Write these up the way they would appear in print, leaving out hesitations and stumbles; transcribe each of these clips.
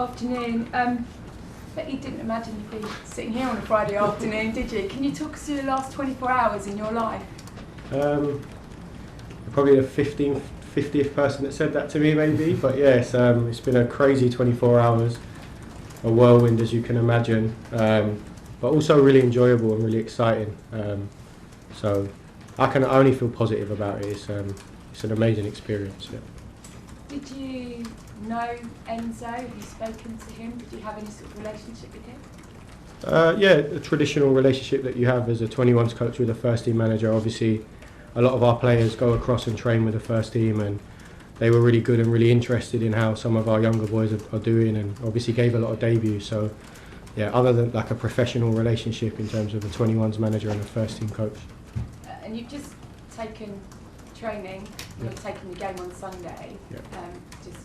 Afternoon. Bet you didn't imagine you'd be sitting here on a Friday afternoon, did you? Can you talk us through the last 24 hours in your life? Probably the 50th person that said that to me, maybe. But yes, it's been a crazy 24 hours, a whirlwind as you can imagine, but also really enjoyable and really exciting. So I can only feel positive about it. It's an amazing experience. Yeah. Did you know Enzo? Have you spoken to him? Did you have any sort of relationship with him? Yeah, a traditional relationship that you have as a 21s coach with a first team manager. Obviously, a lot of our players go across and train with the first team, and they were really good and really interested in how some of our younger boys are doing, and obviously gave a lot of debuts. So, yeah, other than like a professional relationship in terms of a 21s manager and a first team coach. And you've just taken training, you're taking the game on Sunday. Just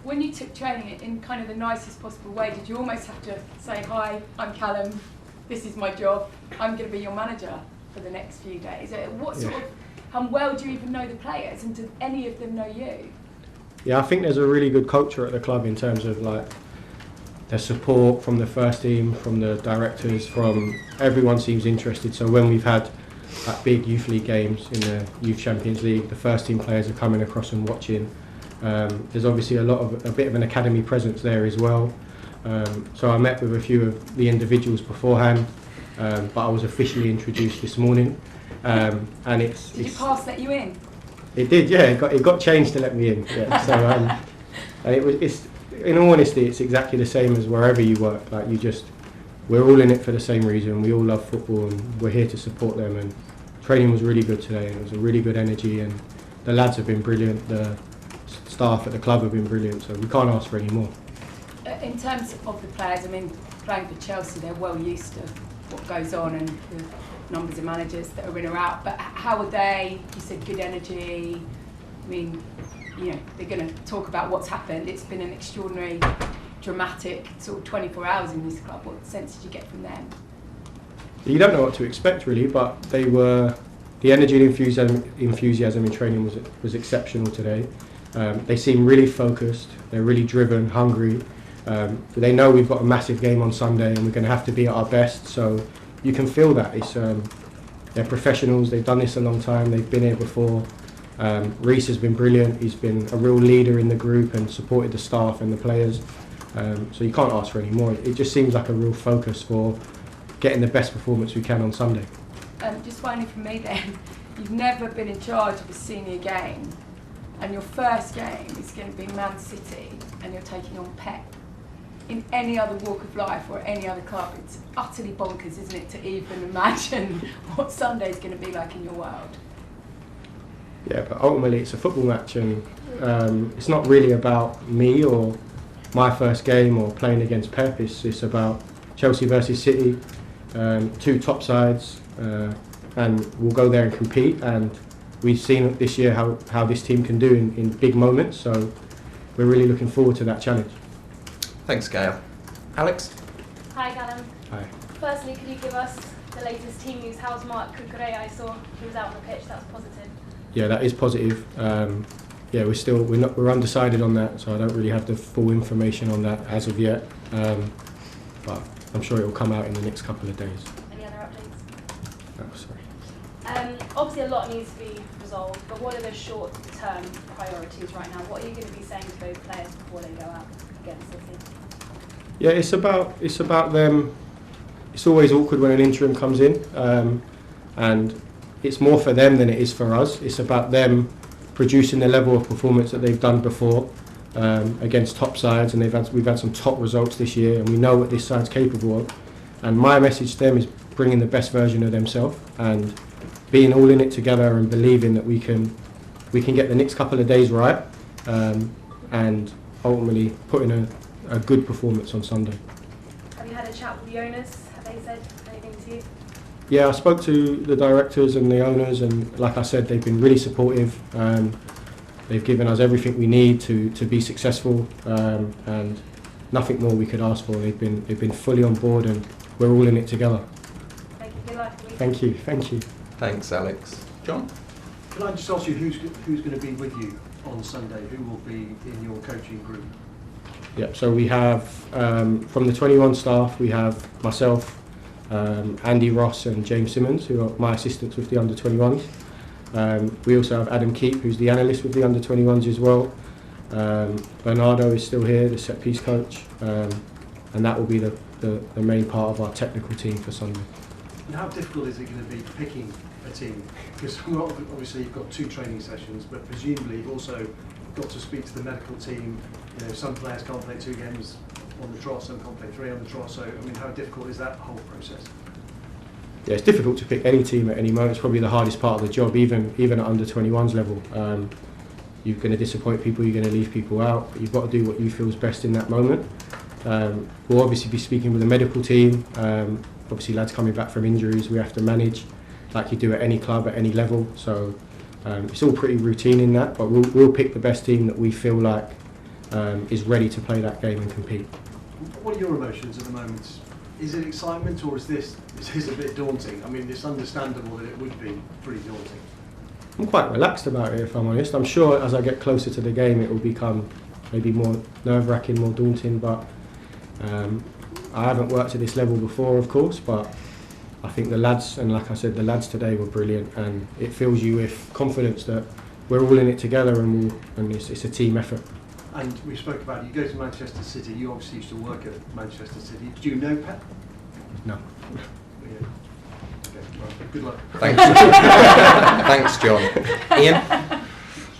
when you took training in kind of the nicest possible way, did you almost have to say, "Hi, I'm Calum, this is my job, I'm going to be your manager for the next few days"? What sort of, how well do you even know the players, and do any of them know you? Yeah, I think there's a really good culture at the club in terms of like the support from the first team, from the directors, from everyone seems interested. So when we've had at big youth league games in the Youth Champions League, the first team players are coming across and watching. There's obviously a bit of an academy presence there as well. So I met with a few of the individuals beforehand, but I was officially introduced this morning. And Did your pass let you in? It did, yeah. It got changed to let me in. Yeah. So and it's in all honesty, it's exactly the same as wherever you work. Like we're all in it for the same reason. We all love football, and we're here to support them. And training was really good today, and it was a really good energy, and the lads have been brilliant. The staff at the club have been brilliant, so we can't ask for any more. In terms of the players, I mean, playing for Chelsea, they're well used to what goes on and the numbers of managers that are in or out. But how are they? You said good energy. I mean, you know, they're going to talk about what's happened. It's been an extraordinary, dramatic sort of 24 hours in this club. What sense did you get from them? You don't know what to expect really, but the energy and enthusiasm in training was exceptional today. They seem really focused, they're really driven, hungry. They know we've got a massive game on Sunday and we're going to have to be at our best, so you can feel that. They're professionals, they've done this a long time, they've been here before. Reece has been brilliant, he's been a real leader in the group and supported the staff and the players. So you can't ask for any more. It just seems like a real focus for getting the best performance we can on Sunday. Just finally from me then, you've never been in charge of a senior game, and your first game is going to be Man City and you're taking on Pep. In any other walk of life or any other club, it's utterly bonkers, isn't it, to even imagine what Sunday's going to be like in your world? Yeah, but ultimately it's a football match, and it's not really about me or my first game or playing against Pep. It's about Chelsea versus City, two top sides, and we'll go there and compete. And we've seen this year how this team can do in big moments, so we're really looking forward to that challenge. Thanks, Gail. Alex? Hi, Calum. Hi. Firstly, could you give us the latest team news? How's Marc Cucurella? I saw he was out on the pitch. That's positive. Yeah, that is positive. Yeah, we're undecided on that, so I don't really have the full information on that as of yet. But I'm sure it will come out in the next couple of days. Any other updates? Oh, sorry. Obviously, a lot needs to be resolved, but what are the short-term priorities right now? What are you going to be saying to those players before they go out against City? Yeah, it's about them. It's always awkward when an interim comes in, and it's more for them than it is for us. It's about them producing the level of performance that they've done before against top sides, and we've had some top results this year, and we know what this side's capable of. And my message to them is bringing the best version of themselves and being all in it together and believing that we can get the next couple of days right, and ultimately putting a good performance on Sunday. Have you had a chat with the owners? Have they said anything to you? Yeah, I spoke to the directors and the owners, and like I said, they've been really supportive. They've given us everything we need to be successful, and nothing more we could ask for. They've been fully on board, and we're all in it together. Thank you. Good luck. Thank you. Thank you. Thanks, Alex. John? Can I just ask you who's going to be with you on Sunday? Who will be in your coaching group? Yeah, so we have, from the 21 staff, we have myself, Andy Ross and James Simmons, who are my assistants with the under-21s. We also have Adam Keep, who's the analyst with the under-21s as well. Bernardo is still here, the set-piece coach, and that will be the main part of our technical team for Sunday. And how difficult is it going to be picking a team? Because obviously you've got 2 training sessions, but presumably you've also got to speak to the medical team. You know, some players can't play 2 games on the trot, some can't play 3 on the trot. So, I mean, how difficult is that whole process? Yeah, it's difficult to pick any team at any moment. It's probably the hardest part of the job, even at under-21s level. You're going to disappoint people, you're going to leave people out, but you've got to do what you feel is best in that moment. We'll obviously be speaking with the medical team. Obviously, lads coming back from injuries, we have to manage like you do at any club, at any level. So it's all pretty routine in that, but we'll pick the best team that we feel like is ready to play that game and compete. What are your emotions at the moment? Is it excitement, or is this a bit daunting? I mean, it's understandable that it would be pretty daunting. I'm quite relaxed about it, if I'm honest. I'm sure as I get closer to the game it will become maybe more nerve-wracking, more daunting, but I haven't worked at this level before, of course, but I think the lads, and like I said, the lads today were brilliant, and it fills you with confidence that we're all in it together, and it's a team effort. And we spoke about it. You go to Manchester City, you obviously used to work at Manchester City. Do you know Pep? No. Yeah. Okay, well, good luck. Thanks. Thanks, John. Ian?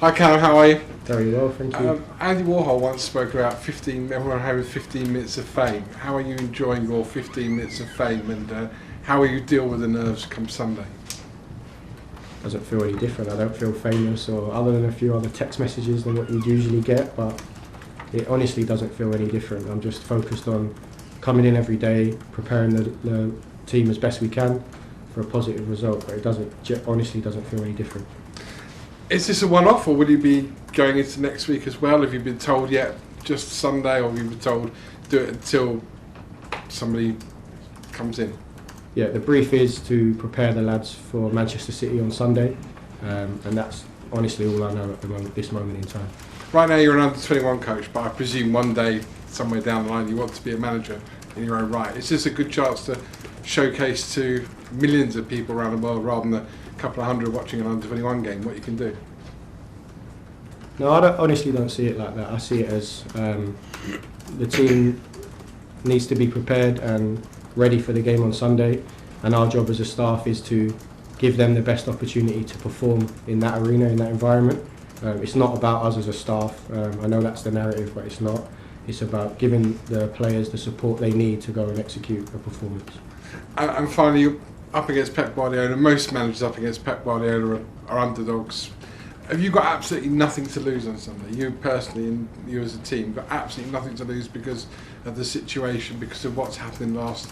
Hi, Calum, how are you? Very well, thank you. Andy Warhol once spoke about everyone having 15 minutes of fame. How are you enjoying your 15 minutes of fame, and how will you deal with the nerves come Sunday? Doesn't feel any different. I don't feel famous, or other than a few other text messages than what you'd usually get, but it honestly doesn't feel any different. I'm just focused on coming in every day, preparing the team as best we can for a positive result, but it honestly doesn't feel any different. Is this a one-off, or will you be going into next week as well? Have you been told yet just Sunday, or have you been told do it until somebody comes in? Yeah, the brief is to prepare the lads for Manchester City on Sunday, and that's honestly all I know at the moment, this moment in time. Right now you're an under-21 coach, but I presume one day, somewhere down the line, you want to be a manager in your own right. Is this a good chance to showcase to millions of people around the world, rather than a couple of hundred watching an under-21 game, what you can do? No, I honestly don't see it like that. I see it as the team needs to be prepared and ready for the game on Sunday, and our job as a staff is to give them the best opportunity to perform in that arena, in that environment. It's not about us as a staff. I know that's the narrative, but it's not. It's about giving the players the support they need to go and execute a performance. And finally, you're up against Pep Guardiola. Most managers up against Pep Guardiola are underdogs. Have you got absolutely nothing to lose on Sunday? You personally and you as a team got absolutely nothing to lose because of the situation, because of what's happened in the last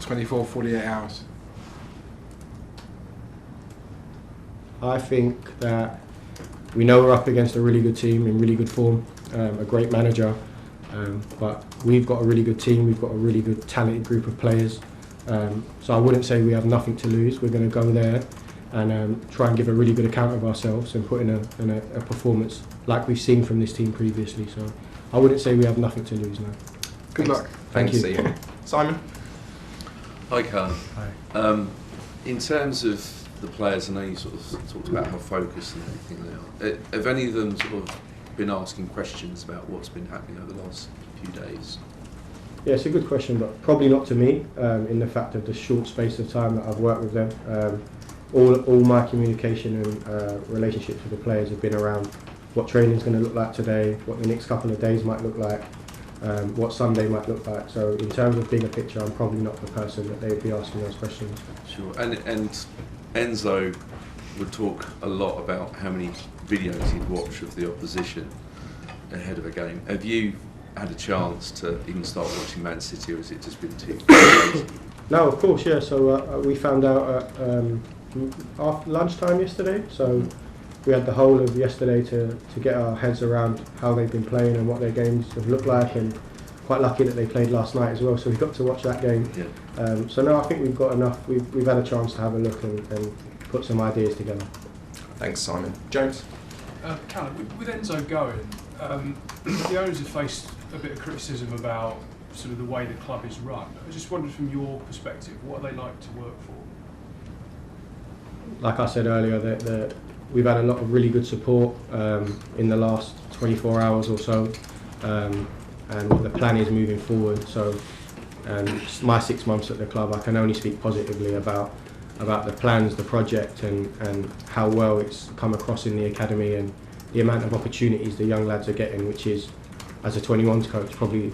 24, 48 hours? I think that we know we're up against a really good team in really good form, a great manager, but we've got a really good team, we've got a really good talented group of players. So I wouldn't say we have nothing to lose. We're going to go there and try and give a really good account of ourselves and put in a performance like we've seen from this team previously. So I wouldn't say we have nothing to lose now. Good luck. Thank you. Ian. Simon? Hi, Calum. Hi. In terms of the players, I know you sort of talked about how focused and everything they are. Have any of them sort of been asking questions about what's been happening over the last few days? Yeah, it's a good question, but probably not to me, in the fact of the short space of time that I've worked with them. All my communication and relationships with the players have been around what training's going to look like today, what the next couple of days might look like, what Sunday might look like. So in terms of bigger picture, I'm probably not the person that they would be asking those questions. Sure. And Enzo would talk a lot about how many videos he'd watch of the opposition ahead of a game. Have you had a chance to even start watching Man City, or has it just been too crazy? No, of course, yeah. So we found out at after lunchtime yesterday. So we had the whole of yesterday to get our heads around how they've been playing and what their games have looked like, and quite lucky that they played last night as well. So we got to watch that game. Yeah. So no, I think we've got enough. We've had a chance to have a look and put some ideas together. Thanks, Simon. James? Calum, with Enzo going, the owners have faced a bit of criticism about sort of the way the club is run. I just wondered from your perspective, what are they like to work for? Like I said earlier, we've had a lot of really good support in the last 24 hours or so, and the plan is moving forward. So my 6 months at the club, I can only speak positively about the plans, the project, and how well it's come across in the academy, and the amount of opportunities the young lads are getting, which is, as a 21s coach, probably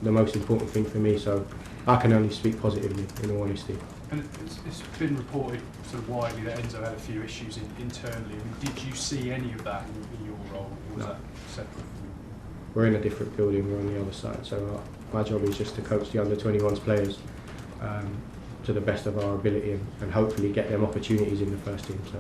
the most important thing for me. So I can only speak positively, in all honesty. And it's been reported sort of widely that Enzo had a few issues internally. I mean, did you see any of that in your role, or was No. that separate? We're in a different building, we're on the other side, so my job is just to coach the under 21s players to the best of our ability, and hopefully get them opportunities in the first team. So